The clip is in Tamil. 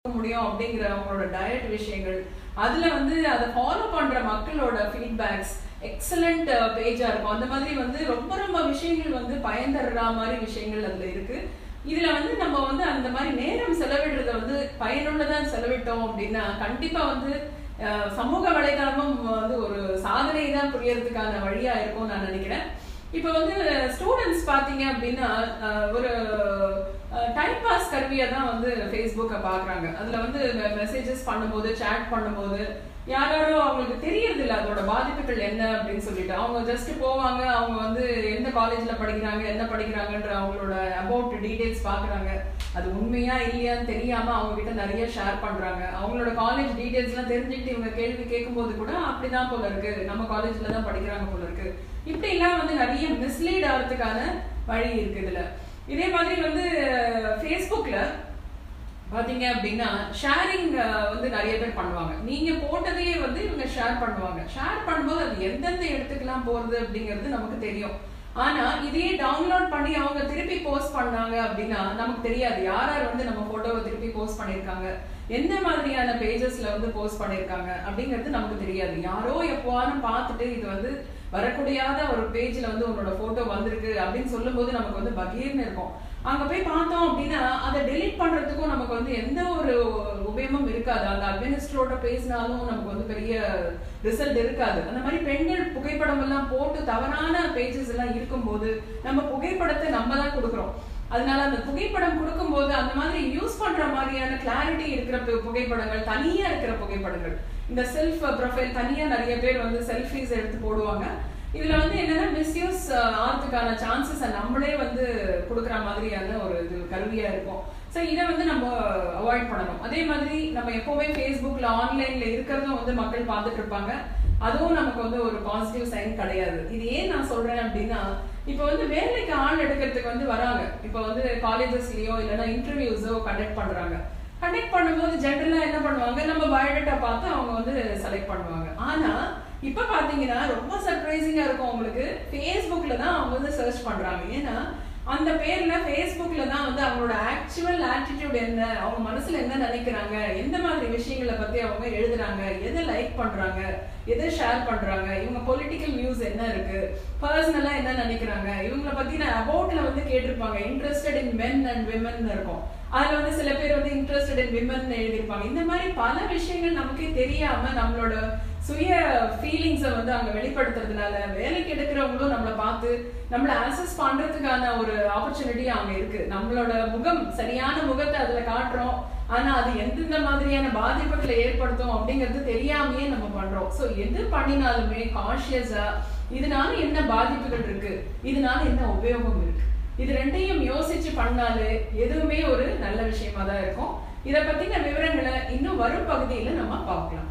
முடியும் அப்படிங்கிற அவங்களோட டயட் விஷயங்கள், அதுல வந்து அதை ஃபாலோ பண்ற மக்களோட ஃபீட்பேக்ஸ் எக்ஸலண்ட் பேஜா இருக்கும். அந்த மாதிரி வந்து ரொம்ப ரொம்ப விஷயங்கள் வந்து பயன் தர்ற மாதிரி விஷயங்கள் அதுல இருக்கு. இதுல வந்து நம்ம வந்து அந்த மாதிரி நேரம் செலவிடுறத வந்து பயனுள்ளதா செலவிட்டோம் அப்படின்னா கண்டிப்பா வந்து சமூக வலைதளமும் வந்து ஒரு சாதனை தான் புரியறதுக்கான வழியா இருக்கும் நான் நினைக்கிறேன். இப்ப வந்து ஸ்டூடெண்ட்ஸ் பாத்தீங்க அப்படின்னா ஒரு டைம் பாஸ் கருவியா தான் வந்து ஃபேஸ்புக்கை பாக்குறாங்க. அதுல வந்து மெசேஜஸ் பண்ணும்போது, சேட் பண்ணும்போது யாரோ அவங்களுக்கு தெரியறது இல்லை அதோட பாதிப்புகள் என்ன அப்படின்னு சொல்லிட்டு அவங்க ஜஸ்ட் போவாங்க. அவங்க வந்து எந்த காலேஜ்ல படிக்கிறாங்க, என்ன படிக்கிறாங்கன்ற அவங்களோட அபவுட் டீடைல்ஸ் பாக்குறாங்க. அது உண்மையா இல்லையான்னு தெரியாம அவங்க கிட்ட நிறைய ஷேர் பண்றாங்க. அவங்களோட காலேஜ் டீடைல்ஸ் எல்லாம் தெரிஞ்சுக்கிட்டு இவங்க கேள்வி கேட்கும் போது கூட அப்படிதான் போல இருக்கு, நம்ம காலேஜ்ல தான் படிக்கிறாங்க போல இருக்கு, இப்படி எல்லாம் வந்து நிறைய மிஸ்லீட் ஆகிறதுக்கான வழி இருக்கு இதுல. இதே மாதிரி வந்து ஃபேஸ்புக்ல பாத்தீங்க அப்படின்னா ஷேரிங் வந்து நிறைய பேர் பண்ணுவாங்க. நீங்க போட்டதையே வந்து இவங்க ஷேர் பண்ணுவாங்க. ஷேர் பண்ணும்போது அது எந்தெந்த இடத்துக்குலாம் போறது அப்படிங்கிறது நமக்கு தெரியும். ஆனா இதையே டவுன்லோட் பண்ணி அவங்க திருப்பி போஸ்ட் பண்ணாங்க அப்படின்னா நமக்கு தெரியாது யார் யார் வந்து நம்ம போட்டோவை திருப்பி போஸ்ட் பண்ணிருக்காங்க, எந்த மாதிரியான பேஜஸ்ல வந்து போஸ்ட் பண்ணிருக்காங்க அப்படிங்கிறது நமக்கு தெரியாது. யாரோ எப்போவாரும் பார்த்துட்டு இது வந்து வரக்கூடியாத ஒரு பேஜ்ல வந்து உன்னோட போட்டோ வந்திருக்கு அப்படின்னு சொல்லும் போது நமக்கு வந்து பகீர்னு இருக்கும். அங்க போய் பார்த்தோம் அப்படின்னா அதை டெலிட் பண்றதுக்கும் நமக்கு வந்து எந்த ஒரு உபயோகமும் இருக்காது. அந்த அட்மினிஸ்ட்ரோட பேசினாலும் நமக்கு வந்து பெரிய ரிசல்ட் இருக்காது. அந்த மாதிரி பெண்கள் புகைப்படம் எல்லாம் போட்டு தவறான பேஜஸ் எல்லாம் இருக்கும்போது நம்ம புகைப்படத்தை நம்ம தான் கொடுக்குறோம். அதனால அந்த புகைப்படம் கொடுக்கும்போது அந்த மாதிரி யூஸ் பண்ற மாதிரியான கிளாரிட்டி இருக்கிற புகைப்படங்கள், தனியா இருக்கிற புகைப்படங்கள், இந்த செல்ஃப் ப்ரொஃபைல் தனியா நிறைய பேர் வந்து செல்ஃபீஸ் எடுத்து போடுவாங்க. இதுல வந்து என்னன்னா மிஸ்யூஸ் ஆகிறதுக்கான சான்சஸ் நம்மளே வந்து கொடுக்குற மாதிரியான ஒரு இது கருவியா இருக்கும். ஸோ இதை வந்து நம்ம அவாய்ட் பண்ணணும். அதே மாதிரி நம்ம எப்பவுமே ஃபேஸ்புக்ல ஆன்லைன்ல இருக்கிறதும் வந்து மக்கள் பார்த்துட்டு இருப்பாங்க. அதுவும் நமக்கு வந்து ஒரு பாசிட்டிவ் சைன் கிடையாது. இது ஏன் நான் சொல்றேன் அப்படின்னா இப்ப வந்து வேலைக்கு ஆள் எடுக்கிறதுக்கு வந்து வராங்க. இப்ப வந்து காலேஜஸ்லயோ இல்லைன்னா இன்டர்வியூஸோ கண்டக்ட் பண்றாங்க. கண்டக்ட் பண்ணும்போது ஜென்ரலா என்ன பண்ணுவாங்க, நம்ம பயோடேட்டா பார்த்து அவங்க வந்து செலக்ட் பண்ணுவாங்க. ஆனா இப்ப பாத்தீங்கன்னா ரொம்ப சர்ப்ரைசிங்கா இருக்கும் உங்களுக்கு, ஃபேஸ்புக்ல தான் அவங்க வந்து சர்ச் பண்றாங்க. ஏன்னா அந்த பேர்ல ஃபேஸ்புக்ல தான் வந்து அவங்களோட ஆக்சுவல் ஆட்டிடியூட் என்ன, அவங்க மனசுல என்ன நினைக்கிறாங்க, எந்த மாதிரி விஷயங்களை பத்தி அவங்க எழுதுறாங்க, எதை லைக் பண்றாங்க, எதை ஷேர் பண்றாங்க, இவங்க பொலிட்டிக்கல் வியூஸ் என்ன இருக்கு, பர்சனலா என்ன நினைக்கிறாங்க, இவங்களை பத்தி நான் அபவுட்ல வந்து கேட்டிருப்பாங்க. Interested in men and women இருக்கும். அதுல வந்து சில பேர் வந்து இன்ட்ரெஸ்டட் இன் விமன் எழுதியிருப்பாங்க. இந்த மாதிரி பல விஷயங்கள் நமக்கே தெரியாம நம்மளோட சுய ஃபீலிங்ஸை வந்து அங்க வெளிப்படுத்துறதுனால வேலைக்கு எடுக்கிறவங்களும் நம்மளை பார்த்து நம்மளை ஆக்சஸ் பண்றதுக்கான ஒரு ஆப்பர்ச்சுனிட்டி அங்க இருக்கு. நம்மளோட முகம், சரியான முகத்தை அதுல காட்டுறோம். ஆனா அது எந்தெந்த மாதிரியான பாதிப்புகளை ஏற்படுத்தும் அப்படிங்கிறது தெரியாமையே நம்ம பண்றோம். ஸோ எது பண்ணினாலுமே கான்ஷியஸா இதனால என்ன பாதிப்புகள் இருக்கு, இதனால என்ன உபயோகம் இருக்கு, இது ரெண்டையும் யோசிச்சு பண்ணாலே எதுவுமே ஒரு நல்ல விஷயமா தான் இருக்கும். இதை பத்தின விவரங்களை இன்னும் வரும் பகுதியில நம்ம பார்க்கலாம்.